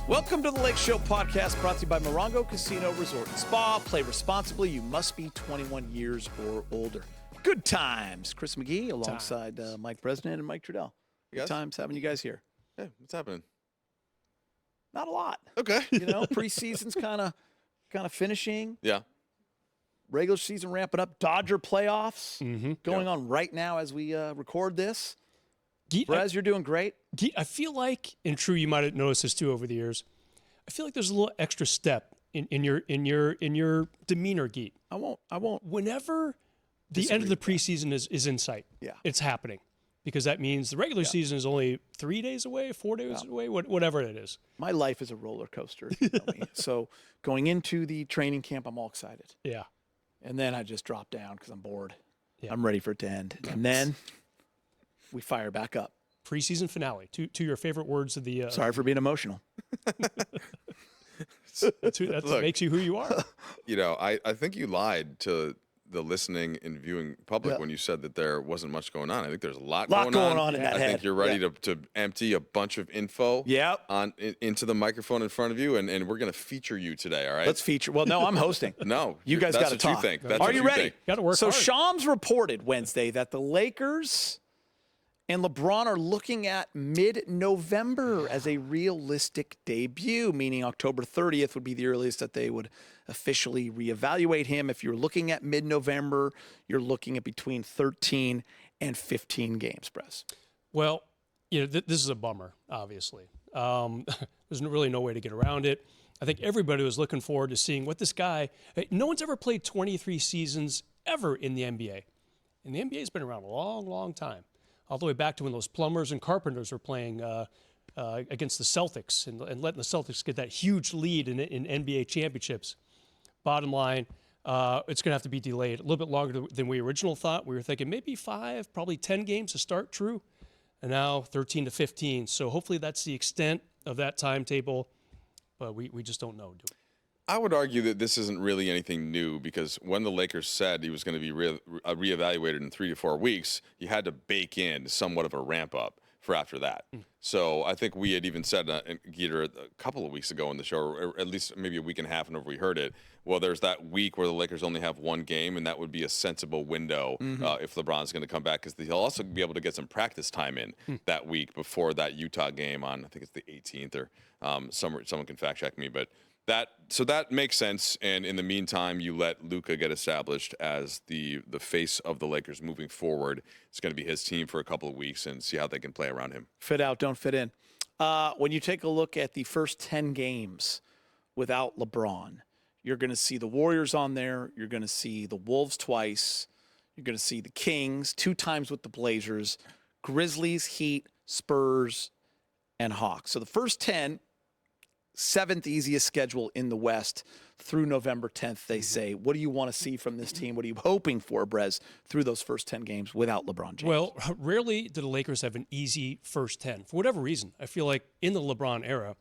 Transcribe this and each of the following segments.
Welcome to the Lakeshow podcast, brought to you by Morongo Casino Resort and Spa. Play responsibly. You must be 21 years or older. Good times. Chris McGee alongside Mike Bresnahan and Mike Trudell. Good times having you guys here. Hey, what's happening? Not a lot. Okay. Preseason's kind of finishing. Yeah. Regular season ramping up. Dodger playoffs going on right now as we record this. Brez, you're doing great. I feel like, and true, you might have noticed this too over the years. I feel like there's a little extra step in your demeanor, Geet. I won't. Whenever the end of the preseason is in sight, it's happening, because that means the regular season is only 3 days away, 4 days away, whatever it is. My life is a roller coaster. You know me. So going into the training camp, I'm all excited. Yeah. And then I just drop down because I'm bored. Yeah. I'm ready for it to end. And then we fire back up. Preseason finale. To your favorite words of the. Sorry for being emotional. That makes you who you are. I think you lied to the listening and viewing public when you said that there wasn't much going on. I think there's a lot going on in that head. I think you're ready to empty a bunch of info into the microphone in front of you, and we're going to feature you today, all right? Let's feature. Well, no, I'm hosting. No. You guys got to talk. Are you ready? Got to work hard. So Shams reported Wednesday that the Lakers and LeBron are looking at mid-November as a realistic debut, meaning October 30th would be the earliest that they would officially reevaluate him. If you're looking at mid-November, you're looking at between 13 and 15 games, Brez. Well, this is a bummer, obviously. There's really no way to get around it. I think everybody was looking forward to seeing what this guy – no one's ever played 23 seasons ever in the NBA. And the NBA's been around a long, long time. All the way back to when those plumbers and carpenters were playing against the Celtics and letting the Celtics get that huge lead in NBA championships. Bottom line, it's going to have to be delayed a little bit longer than we originally thought. We were thinking maybe 5, probably 10 games to start, true. And now 13 to 15. So hopefully that's the extent of that timetable. But we just don't know, do we? I would argue that this isn't really anything new, because when the Lakers said he was going to be reevaluated in 3 to 4 weeks, you had to bake in somewhat of a ramp up for after that. So I think we had even said, Geeter, a couple of weeks ago on the show, or at least maybe a week and a half whenever we heard it, well, there's that week where the Lakers only have one game, and that would be a sensible window if LeBron's going to come back, because he'll also be able to get some practice time in that week before that Utah game on, I think it's the 18th, or someone can fact check me, but So that makes sense, and in the meantime, you let Luka get established as the face of the Lakers moving forward. It's going to be his team for a couple of weeks and see how they can play around him. Fit out, don't fit in. When you take a look at the first 10 games without LeBron, you're going to see the Warriors on there. You're going to see the Wolves twice. You're going to see the Kings 2 times with the Blazers, Grizzlies, Heat, Spurs, and Hawks. So the first 10, 7th easiest schedule in the West through November 10th, they say. What do you want to see from this team? What are you hoping for, Brez, through those first 10 games without LeBron James? Well, rarely do the Lakers have an easy first 10. For whatever reason, I feel like in the LeBron era,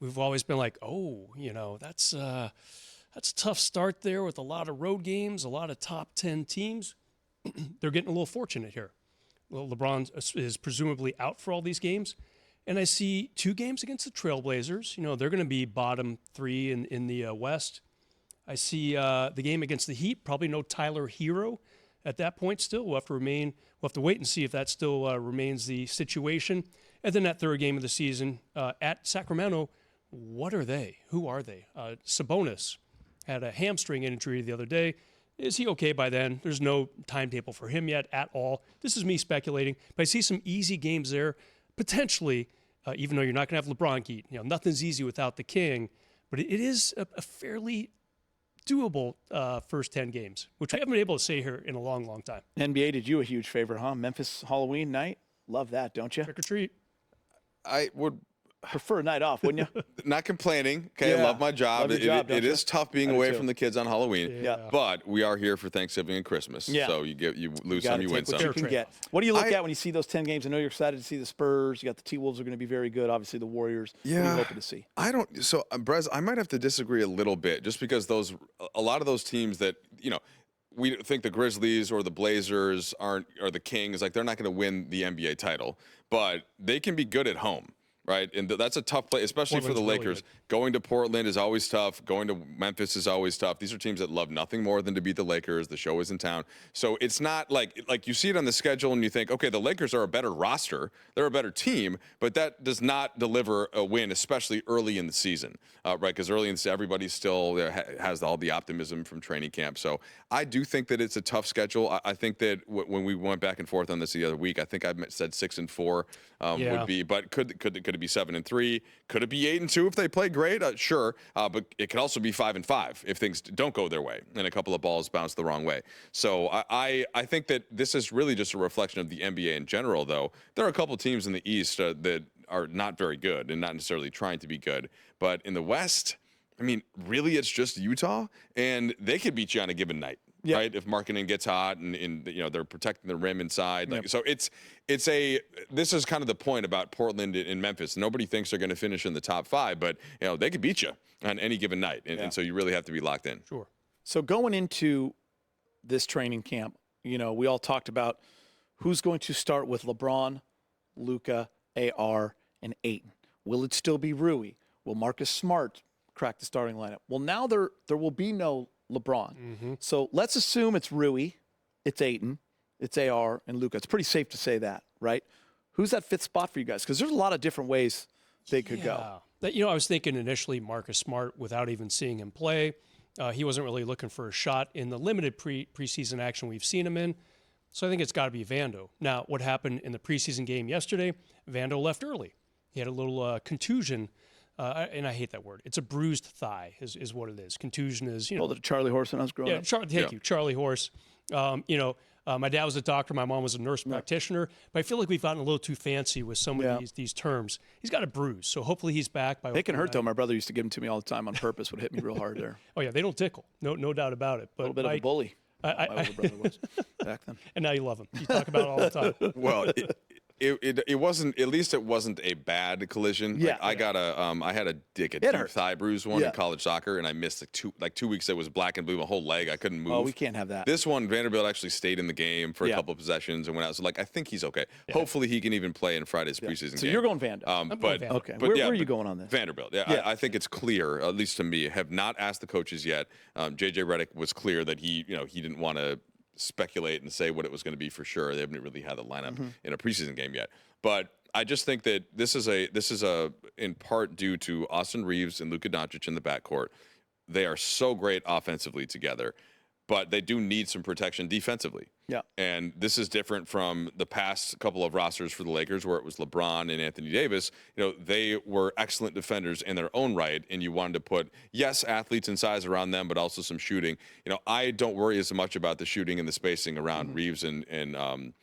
we've always been like, that's a tough start there with a lot of road games, a lot of top 10 teams. They're getting a little fortunate here. Well, LeBron is presumably out for all these games. And I see 2 games against the Trailblazers. They're going to be bottom 3 in the West. I see the game against the Heat. Probably no Tyler Hero at that point still. We'll have to wait and see if that still remains the situation. And then that third game of the season at Sacramento, what are they? Who are they? Sabonis had a hamstring injury the other day. Is he okay by then? There's no timetable for him yet at all. This is me speculating. But I see some easy games there. Potentially, even though you're not going to have LeBron Geet, nothing's easy without the King, but it is a fairly doable first 10 games, which we haven't been able to say here in a long, long time. NBA did you a huge favor, huh? Memphis Halloween night? Love that, don't you? Trick or treat. I would prefer a night off, wouldn't you? Not complaining. Okay, I love my job. It is tough being away from the kids on Halloween. Yeah. But we are here for Thanksgiving and Christmas. Yeah. So you lose some, you win some. What you can get. What do you look at when you see those 10 games? I know you're excited to see the Spurs. You got the T-Wolves are going to be very good. Obviously the Warriors. Yeah. What are you hoping to see? So Brez, I might have to disagree a little bit, just because a lot of those teams that, we think the Grizzlies or the Blazers or the Kings, like, they're not going to win the NBA title, but they can be good at home. right? And that's a tough play, especially for the Portland's really Lakers. Going to Portland is always tough. Going to Memphis is always tough. These are teams that love nothing more than to beat the Lakers. The show is in town. So it's not like you see it on the schedule and you think, okay, the Lakers are a better roster. They're a better team, but that does not deliver a win, especially early in the season, right? Because early in the season, everybody still has all the optimism from training camp. So I do think that it's a tough schedule. I think that when we went back and forth on this the other week, I think I said 6-4 would be, but could it be 7-3? Could it be 8-2 if they play great? Sure, but it could also be 5-5 if things don't go their way and a couple of balls bounce the wrong way. So I think that this is really just a reflection of the NBA in general, though. There are a couple teams in the East that are not very good and not necessarily trying to be good. But in the West, I mean, really, it's just Utah, and they could beat you on a given night. Yep. Right, if Markkanen gets hot and they're protecting the rim inside, Yep. So this is kind of the point about Portland and Memphis. Nobody thinks they're going to finish in the top 5, but they could beat you on any given night, and so you really have to be locked in. Sure. So going into this training camp, we all talked about who's going to start with LeBron, Luka, AR, and Ayton. Will it still be Rui? Will Marcus Smart crack the starting lineup? Well, now there will be no LeBron. Mm-hmm. So let's assume it's Rui, it's Ayton, it's AR, and Luka. It's pretty safe to say that, right? Who's that fifth spot for you guys? Because there's a lot of different ways they could go. I was thinking initially Marcus Smart without even seeing him play. He wasn't really looking for a shot in the limited preseason action we've seen him in. So I think it's got to be Vando. Now, what happened in the preseason game yesterday, Vando left early. He had a little contusion. And I hate that word. It's a bruised thigh is what it is. Contusion is, the Charlie Horse when I was growing up. Thank you, Charlie Horse. My dad was a doctor. My mom was a nurse practitioner. But I feel like we've gotten a little too fancy with some of these terms. He's got a bruise, so hopefully he's back. They can hurt, though. My brother used to give them to me all the time on purpose. Would hit me real hard there. Oh, yeah, they don't tickle. No doubt about it. But a little bit of a bully. My older brother was back then. And now you love him. You talk about it all the time. Well, it wasn't, at least it wasn't a bad collision. Yeah. I got I had a deep thigh bruise in college soccer, and I missed 2 weeks. It was black and blue, my whole leg. I couldn't move. Oh, we can't have that. This one, Vanderbilt actually stayed in the game for a couple of possessions and went out. So I think he's okay. Yeah. Hopefully he can even play in Friday's preseason game. So you're going Vando. I'm going Vando. Okay. Where are you going on this? Vanderbilt. Yeah. I think it's clear, at least to me. Have not asked the coaches yet. JJ Redick was clear that he didn't want to speculate and say what it was going to be for sure. They haven't really had the lineup in a preseason game yet. But I just think that this is in part due to Austin Reeves and Luka Doncic in the backcourt. They are so great offensively together, but they do need some protection defensively. Yeah. And this is different from the past couple of rosters for the Lakers where it was LeBron and Anthony Davis. They were excellent defenders in their own right, and you wanted to put, athletes and size around them, but also some shooting. I don't worry as much about the shooting and the spacing around Reeves and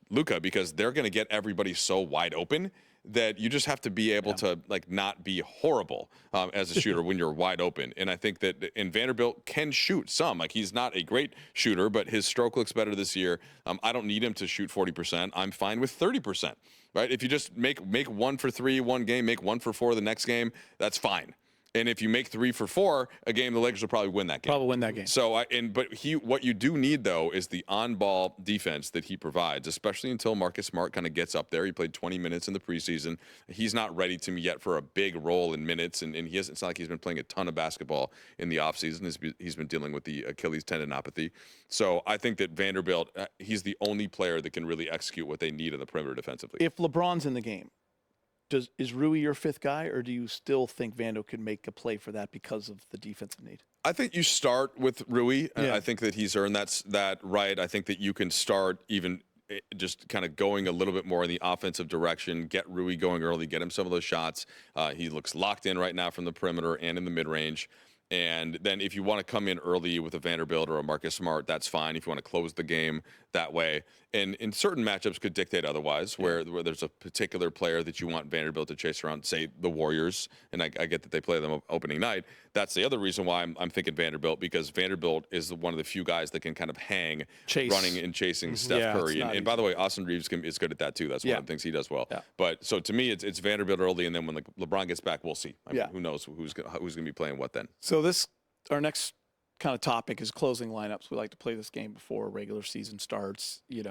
Luka, because they're going to get everybody so wide open that you just have to be able to not be horrible as a shooter when you're wide open. And I think that Vanderbilt can shoot some. He's not a great shooter, but his stroke looks better this year. I don't need him to shoot 40%. I'm fine with 30%. Right? If you just make 1 for 3 one game, make 1 for 4 the next game, that's fine. And if you make 3 for 4 a game, the Lakers will probably win that game. Probably win that game. So, what you do need, though, is the on-ball defense that he provides, especially until Marcus Smart kind of gets up there. He played 20 minutes in the preseason. He's not ready to me yet for a big role in minutes, and it's not like he's been playing a ton of basketball in the offseason. He's been dealing with the Achilles tendinopathy. So I think that Vanderbilt, he's the only player that can really execute what they need on the perimeter defensively. If LeBron's in the game, is Rui your fifth guy, or do you still think Vando could make a play for that because of the defensive need? I think you start with Rui. I think that he's earned that right. I think that you can start even just kind of going a little bit more in the offensive direction, get Rui going early, get him some of those shots. He looks locked in right now from the perimeter and in the mid-range. And then if you want to come in early with a Vanderbilt or a Marcus Smart, that's fine. If you want to close the game that way. And in certain matchups could dictate otherwise, where there's a particular player that you want Vanderbilt to chase around, say the Warriors, and I get that they play them opening night. That's the other reason why I'm thinking Vanderbilt, because Vanderbilt is one of the few guys that can kind of hang running and chasing Steph Curry. And by the way, Austin Reeves is good at that too. That's one of the things he does well. Yeah. But so to me, it's Vanderbilt early, and then when LeBron gets back, we'll see. I mean, who knows who's going to be playing what then. So our next kind of topic is closing lineups. We like to play this game before regular season starts. You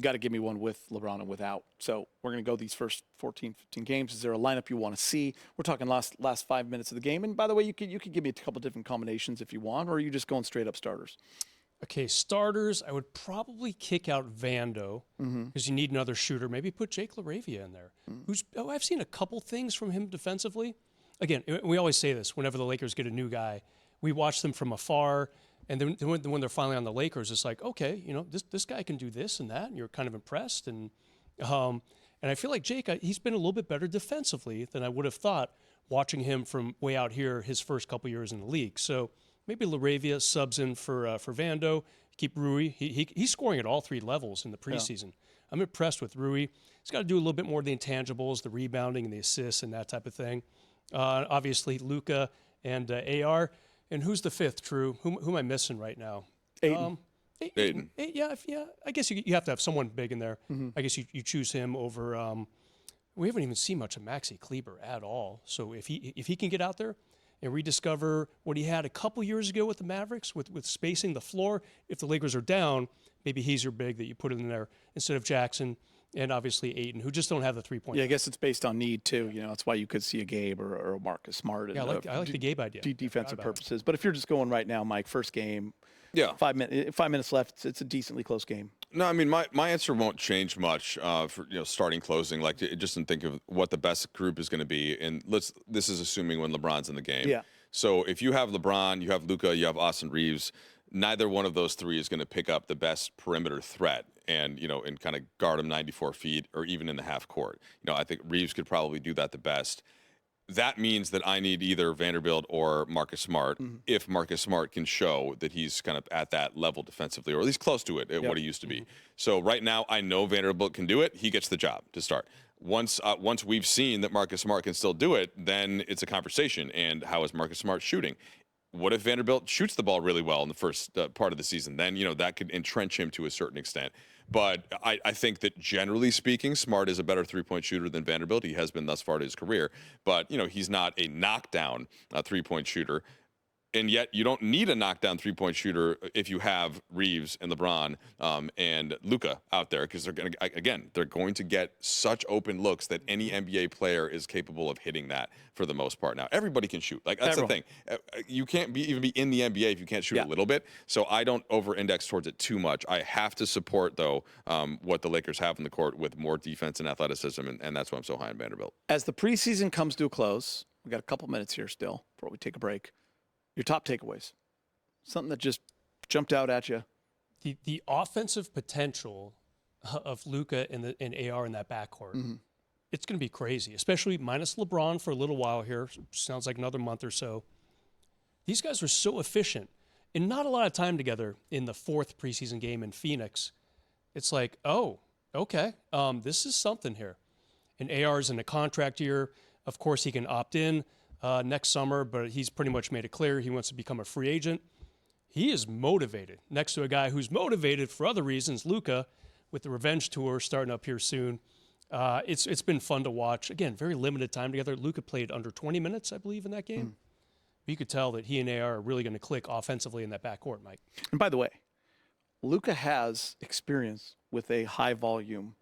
got to give me one with LeBron and without. So we're going to go these first 14, 15 games. Is there a lineup you want to see? We're talking last 5 minutes of the game. And by the way, you could give me a couple different combinations if you want, or are you just going straight up starters? Okay, starters, I would probably kick out Vando because you need another shooter. Maybe put Jake LaRavia in there. I've seen a couple things from him defensively. Again, we always say this whenever the Lakers get a new guy. We watch them from afar, and then when they're finally on the Lakers, it's like, okay, this guy can do this and that, and you're kind of impressed. And I feel like Jake, he's been a little bit better defensively than I would have thought watching him from way out here his first couple years in the league. So maybe LaRavia subs in for Vando. Keep Rui. He's scoring at all 3 levels in the preseason. Yeah. I'm impressed with Rui. He's got to do a little bit more of the intangibles, the rebounding and the assists and that type of thing. Obviously, Luka and AR. And who's the 5th, True? Who am I missing right now? Aiden. Aiden. Yeah. I guess you have to have someone big in there. I guess you choose him over. We haven't even seen much of Maxi Kleber at all. So if he can get out there and rediscover what he had a couple years ago with the Mavericks, with spacing the floor, if the Lakers are down, maybe he's your big that you put in there instead of Jackson. And obviously Aiden, who just don't have the 3-point. Yeah, I guess it's based on need too. That's why you could see a Gabe or a Marcus Smart. Yeah, I like the Gabe idea. Defensive purposes. But if you're just going right now, Mike, first game, 5 minutes left, it's a decently close game. No, I mean my answer won't change much for starting closing. Like just in think of what the best group is going to be, and this is assuming when LeBron's in the game. Yeah. So if you have LeBron, you have Luka, you have Austin Reeves. Neither one of those 3 is going to pick up the best perimeter threat and kind of guard him 94 feet or even in the half court. I think Reeves could probably do that the best. That means that I need either Vanderbilt or Marcus Smart if Marcus Smart can show that he's kind of at that level defensively or at least close to it at what he used to be. So right now I know Vanderbilt can do it. He gets the job to start. Once we've seen that Marcus Smart can still do it, then it's a conversation. And how is Marcus Smart shooting? What if Vanderbilt shoots the ball really well in the first part of the season? Then, that could entrench him to a certain extent. But I think that generally speaking, Smart is a better 3-point shooter than Vanderbilt. He has been thus far in his career. But, he's not a knockdown 3-point shooter. And yet you don't need a knockdown 3-point shooter if you have Reeves and LeBron and Luka out there because they're going to get such open looks that any NBA player is capable of hitting that for the most part. Now everybody can shoot. Like that's the thing. You can't even be in the NBA if you can't shoot a little bit. So I don't over-index towards it too much. I have to support though what the Lakers have in the court with more defense and athleticism, and that's why I'm so high on Vanderbilt. As the preseason comes to a close, we got a couple minutes here still before we take a break. Your top takeaways, something that just jumped out at you. The offensive potential of Luka and AR in that backcourt, it's going to be crazy, especially minus LeBron for a little while here. Sounds like another month or so. These guys are so efficient and not a lot of time together in the 4th preseason game in Phoenix. It's like, oh, okay, this is something here. And AR is in a contract year. Of course, he can opt in next summer, but he's pretty much made it clear he wants to become a free agent. He is motivated next to a guy who's motivated for other reasons, Luka, with the revenge tour starting up here soon. It's been fun to watch. Again, very limited time together. Luka played under 20 minutes, I believe, in that game. You could tell that he and AR are really going to click offensively in that backcourt, Mike. And by the way, Luka has experience with a high-volume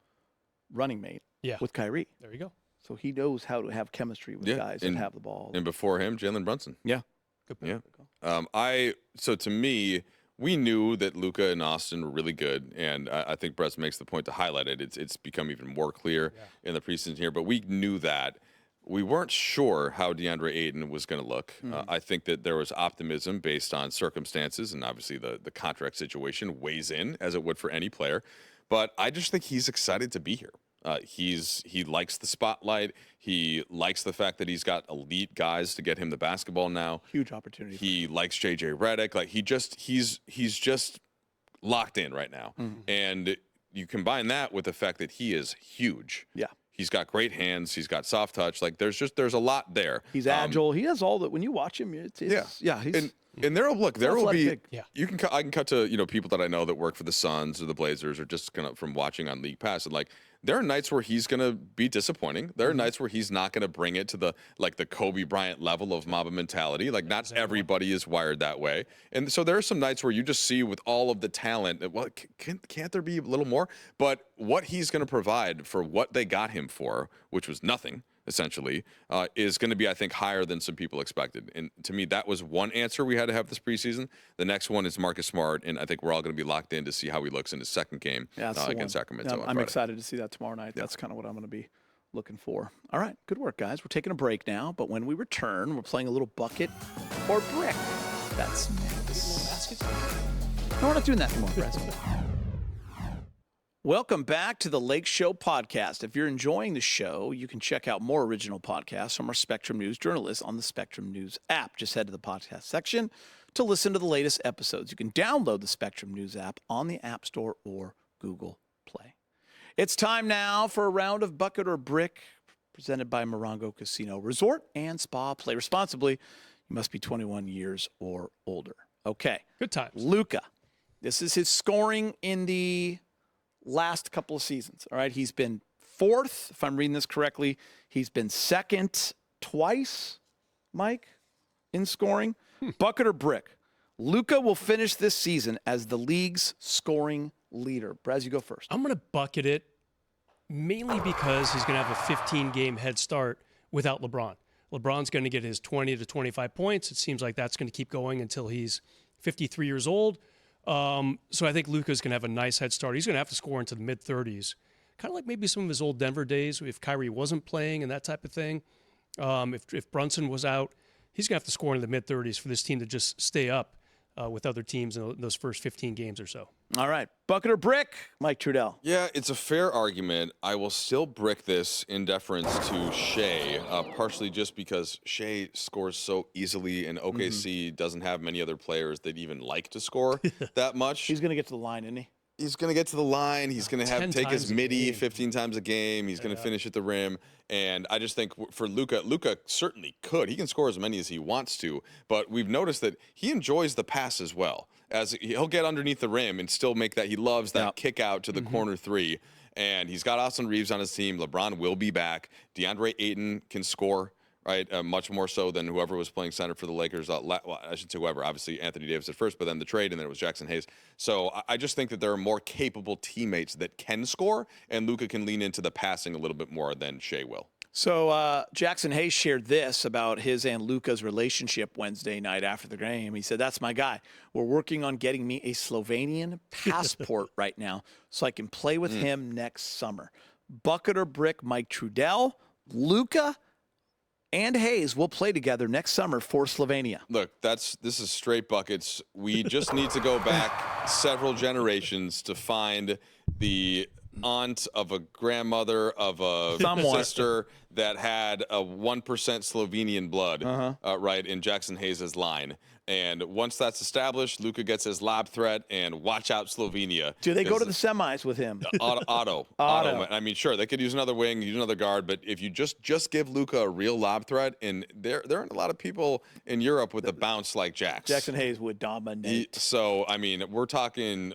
running mate with Kyrie. There you go. So he knows how to have chemistry with guys that have the ball. And before him, Jalen Brunson. Yeah. Good point. Yeah. So to me, we knew that Luka and Austin were really good, and I think Brett makes the point to highlight it. It's become even more clear in the preseason here, but we knew that. We weren't sure how DeAndre Ayton was going to look. I think that there was optimism based on circumstances, and obviously the contract situation weighs in, as it would for any player. But I just think he's excited to be here. He likes the spotlight. He likes the fact that he's got elite guys to get him the basketball now. Huge opportunity. He likes JJ Redick. Like he's just locked in right now. And you combine that with the fact that he is huge. Yeah. He's got great hands. He's got soft touch. Like there's a lot there. He's agile. He has all that. When you watch him, it's he's and there will be yeah. I can cut to people that I know that work for the Suns or the Blazers or just kind of from watching on League Pass, and like there are nights where he's going to be disappointing. There are nights where he's not going to bring it to the Kobe Bryant level of Mamba mentality. Like, not everybody is wired that way. And so there are some nights where you just see with all of the talent, well, can't there be a little more? But what he's going to provide for what they got him for, which was nothing, essentially, is going to be, I think, higher than some people expected. And to me, that was one answer we had to have this preseason. The next one is Marcus Smart, and I think we're all going to be locked in to see how he looks in his second game against Sacramento. Yeah, I'm excited to see that tomorrow night. That's kind of what I'm going to be looking for. All right, good work, guys. We're taking a break now, but when we return, we're playing a little bucket or brick. That's next. No, we're not doing that anymore, Brad. Welcome back to the Lakeshow podcast. If you're enjoying the show, you can check out more original podcasts from our Spectrum News journalists on the Spectrum News app. Just head to the podcast section to listen to the latest episodes. You can download the Spectrum News app on the App Store or Google Play. It's time now for a round of Bucket or Brick presented by Morongo Casino Resort and Spa. Play responsibly. You must be 21 years or older. Okay. Good times. Luka. This is his scoring in the last couple of seasons. All right. He's been fourth, if I'm reading this correctly. He's been second twice, Mike, in scoring. Bucket or brick. Luka will finish this season as the league's scoring leader. Braz, you go first. I'm going to bucket it mainly because he's going to have a 15-game head start without LeBron. LeBron's going to get his 20 to 25 points. It seems like that's going to keep going until he's 53 years old. So I think Luka's going to have a nice head start. He's going to have to score into the mid-30s, kind of like maybe some of his old Denver days if Kyrie wasn't playing and that type of thing. If Brunson was out, he's going to have to score in the mid-30s for this team to just stay up with other teams in those first 15 games or so. All right. Bucket or brick, Mike Trudell. Yeah, it's a fair argument. I will still brick this in deference to Shea, partially just because Shea scores so easily, and OKC doesn't have many other players that even like to score that much. He's going to get to the line, isn't he? He's going to get to the line. He's going to take his midi 15 times a game. He's going to finish at the rim. And I just think for Luka certainly could. He can score as many as he wants to. But we've noticed that he enjoys the pass as well. As he'll get underneath the rim and still make that. He loves that kick out to the corner three. And he's got Austin Reeves on his team. LeBron will be back. DeAndre Ayton can score. Right, much more so than whoever was playing center for the Lakers. Well, I should say whoever. Obviously, Anthony Davis at first, but then the trade, and then it was Jackson Hayes. So I just think that there are more capable teammates that can score, and Luka can lean into the passing a little bit more than Shea will. So Jackson Hayes shared this about his and Luka's relationship Wednesday night after the game. He said, "That's my guy. We're working on getting me a Slovenian passport right now so I can play with him next summer." Bucket or brick, Mike Trudell, Luka and Hayes will play together next summer for Slovenia. Look, this is straight buckets. We just need to go back several generations to find the aunt of a grandmother of a sister that had a 1% Slovenian blood, right, in Jackson Hayes' line. And once that's established, Luka gets his lob threat, and watch out, Slovenia. Do they go to the semis with him? Otto. I mean, sure, they could use another wing, use another guard, but if you just give Luka a real lob threat, and there aren't a lot of people in Europe with a bounce like Jackson Hayes would dominate. So, I mean, we're talking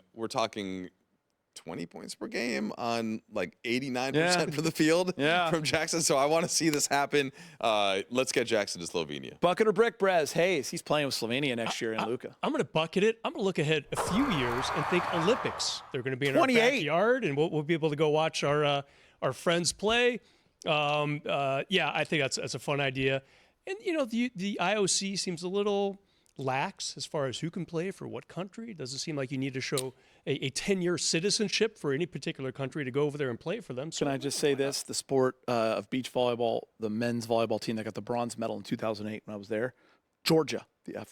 20 points per game on like 89% for the field from Jackson. So I want to see this happen. Let's get Jackson to Slovenia. Bucket or brick, Brez? Hayes, he's playing with Slovenia next year in Luka. I'm going to bucket it. I'm going to look ahead a few years and think Olympics. They're going to be in our backyard, and we'll be able to go watch our friends play. I think that's a fun idea. And, the IOC seems a little lax as far as who can play for what country. It doesn't seem like you need to show a 10-year citizenship for any particular country to go over there and play for them. So can I just say this? The sport of beach volleyball, the men's volleyball team that got the bronze medal in 2008 when I was there, Georgia, the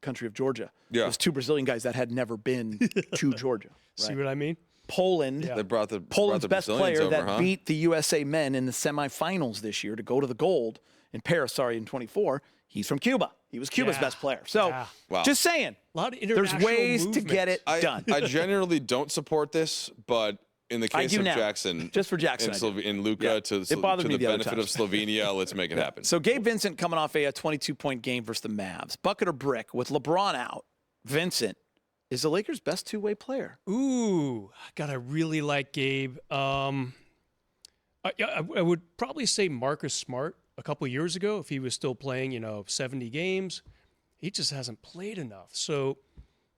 country of Georgia. Yeah. It was two Brazilian guys that had never been to Georgia. Right? See what I mean? Poland. They brought the Poland's best Brazilians player over, that beat the USA men in the semifinals this year to go to the gold in Paris, in 24. He's from Cuba. He was Cuba's best player. So just saying, a lot of there's ways to get it done. I generally don't support this, but in the case of Jackson, just for Jackson, in Luka to the benefit of Slovenia, let's make it happen. So Gabe Vincent coming off a 22-point game versus the Mavs. Bucket or brick with LeBron out, Vincent is the Lakers' best two-way player. Ooh, God, I really like Gabe. I would probably say Marcus Smart a couple years ago if he was still playing, 70 games. He just hasn't played enough. So,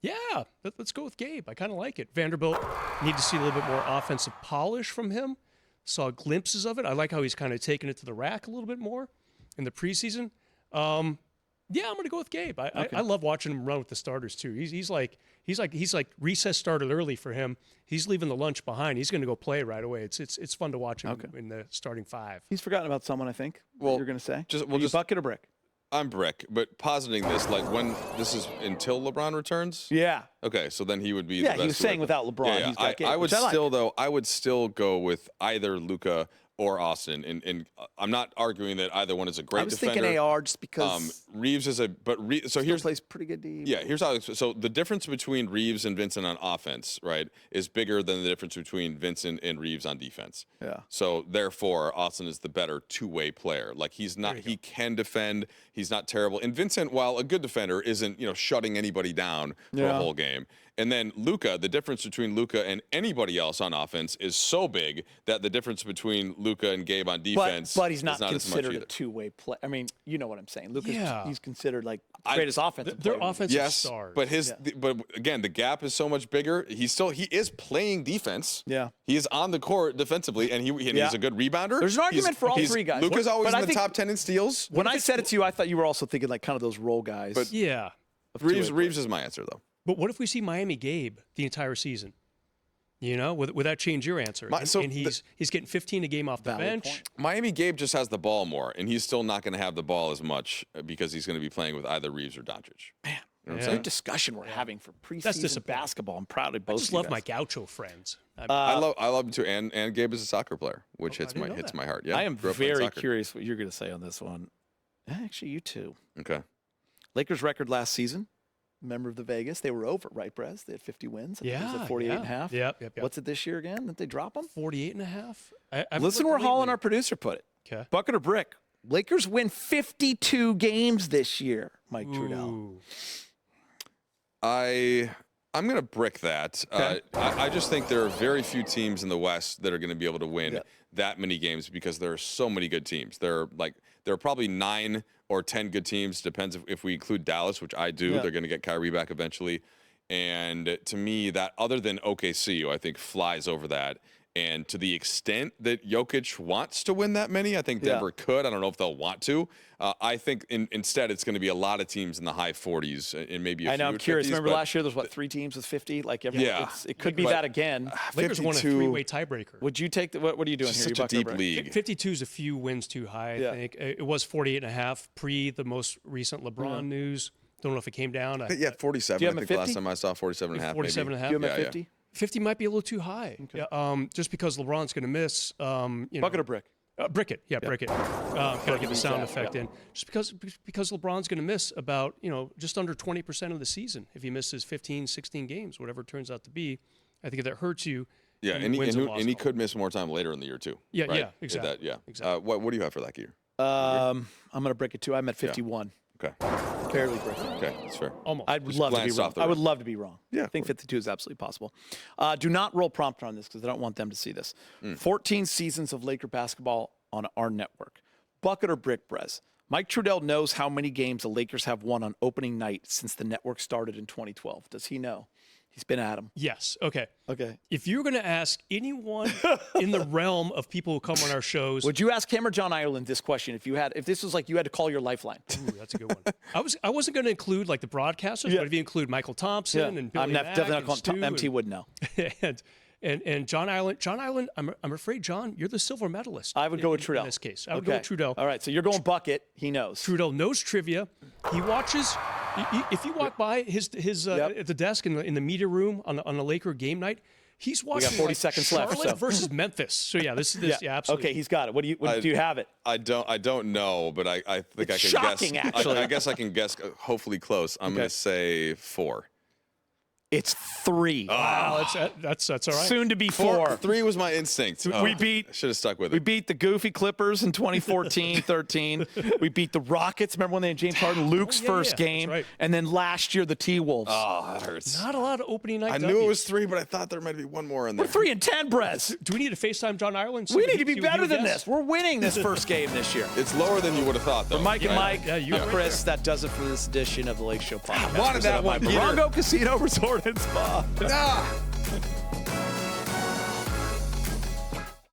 yeah, let's go with Gabe. I kind of like it. Vanderbilt need to see a little bit more offensive polish from him. Saw glimpses of it. I like how he's kind of taking it to the rack a little bit more in the preseason. Yeah, I'm going to go with Gabe. I love watching him run with the starters too. He's like recess started early for him. He's leaving the lunch behind. He's going to go play right away. It's fun to watch him in the starting five. He's forgotten about someone, I think. Well, you're going to say just bucket or brick. I'm Brick, but positing this, like when this is until LeBron returns. Yeah. Okay, so then he would be. Yeah, the best he was saying without LeBron, Yeah, he's got Gabe, I would which I still like. though. I would still go with either Luka or Austin, and I'm not arguing that either one is a great I was defender. thinking AR just because Reeves is so here's plays pretty good D. Yeah, here's how. So the difference between Reeves and Vincent on offense, right, is bigger than the difference between Vincent and Reeves on defense. Yeah. So therefore, Austin is the better two-way player. Like he's not. He can defend. He's not terrible. And Vincent, while a good defender, isn't shutting anybody down for a whole game. And then Luka, the difference between Luka and anybody else on offense is so big that the difference between Luka and Gabe on defense, but he's not is not considered as a much two-way play. I mean, you know what I'm saying. Lucas, Yeah. he's considered like greatest offensive Their player. offensive Yes, stars. but but again, the gap is so much bigger. He is playing defense. Yeah. He is on the court defensively, and he's a good rebounder. There's an argument for all three guys. Luka's always But I in the think- top 10 in steals. When I said it to you, I thought you were also thinking like kind of those role guys. But- yeah. Reeves is my answer though. But what if we see Miami Gabe the entire season? Would that change your answer? And he's getting 15 a game off the Valid bench. point. Miami Gabe just has the ball more, and he's still not going to have the ball as much because he's going to be playing with either Reeves or Doncic. Man, You know what I'm Yeah. saying? good discussion we're having for That's preseason disappointing. basketball. I'm proud of both. I just of you love guys. my Gaucho friends. I love him too, and Gabe is a soccer player, which I didn't know hits that. my heart. Yeah, I am grew up playing very soccer. curious what you're going to say on this one. Actually, you too. Okay. Lakers record last season. Member of the Vegas. They were over, right, Brez? They had 50 wins. I think it was like 48 and a half. Yep. What's it this year again? Did they drop them? 48 and a half? Listen where Hall and our producer put it. Okay. Bucket or brick. Lakers win 52 games this year, Mike Trudell. I'm going to brick that. Okay. I just think there are very few teams in the West that are going to be able to win Yeah. that many games because there are so many good teams. There are probably 9 or 10 good teams. Depends if we include Dallas, which I do. Yeah. They're going to get Kyrie back eventually. And to me, that other than OKC, who I think flies over that. And to the extent that Jokic wants to win that many, I think Denver could. I don't know if they'll want to. I think instead it's going to be a lot of teams in the high 40s and maybe a I know. few I'm at curious. 50s, Remember but last year? There's what 3 teams with 50. Like Yeah. it could be But- that again. Lakers won a 52 three-way tiebreaker. Would you take the? What are you doing It's here? such You a bucket or deep brick? league. 52 is a few wins too high, I Yeah. think. It was 48 and a half pre the most recent LeBron news. Don't know if it came down. Yeah, 47. Do you I have think him at last 50? time I saw 47 and a half. 47 and a half. Do you have Yeah, at 50? 50 might be a little too high. Yeah, just because LeBron's going to miss. Bucket or brick? Brick it. Yeah, brick it. Gotta get the sound that, effect in. Just because LeBron's going to miss about, just under 20% of the season if he misses 15, 16 games, whatever it turns out to be. I think if that hurts you. Yeah, then and wins he, and lost and he all. could miss more time later in the year too. Yeah, right? yeah, exactly. Exactly. What do you have for that year? I'm gonna brick it too. I'm at 51. Okay. Barely brick. Okay, that's fair. Almost. I'd love to be glanced wrong. off the I would rim. love to be wrong. Yeah, I of think course. 52 is absolutely possible. Do not roll prompter on this because I don't want them to see this. 14 seasons of Laker basketball on our network. Bucket or brick, Brez? Mike Trudell knows how many games the Lakers have won on opening night since the network started in 2012. Does he know? He's been at him. Yes. Okay. Okay. If you're going to ask anyone in the realm of people who come on our shows, Would you ask him or John Ireland this question if this was like you had to call your lifeline? Ooh, that's a good one. I wasn't going to include like the broadcasters, but if you include Michael Thompson and Billy I'm Mack definitely not and calling Stu MT would know. and John Ireland, I'm afraid, John, you're the silver medalist. I would go with Trudell. in this case. I would go with Trudell. All right, so you're going bucket. He knows. Trudell knows trivia. He watches. If you walk by his at the desk in the media room on a Laker game night, he's watching 40 seconds left, Charlotte so. versus Memphis. So yeah, this absolutely. Okay, he's got it. What do you have it? I don't know, but I think It's I can shocking, guess. actually. I guess I can guess. Hopefully close. I'm going to say 4. It's 3. Wow, that's all right. Soon to be 4. 3 was my instinct. We beat. I should have stuck with We it. beat the goofy Clippers in 2014, 13. We beat the Rockets. Remember when they had James Harden, Luke's first game, right. and then last year the T-Wolves. Oh, that hurts. Not a lot of opening night. I knew it was 3, but I thought there might be one more in there. We're 3-10, Brez. Do we need to FaceTime John Ireland? We need to be better than this. We're winning this first game this year. It's lower than you would have thought, though. For Mike and right? Mike, Yeah, you I'm right Chris, that does it for this edition of the Lakeshow podcast. wanted that Presented by one, Peter. Morongo Casino Resort and Spa. Ah!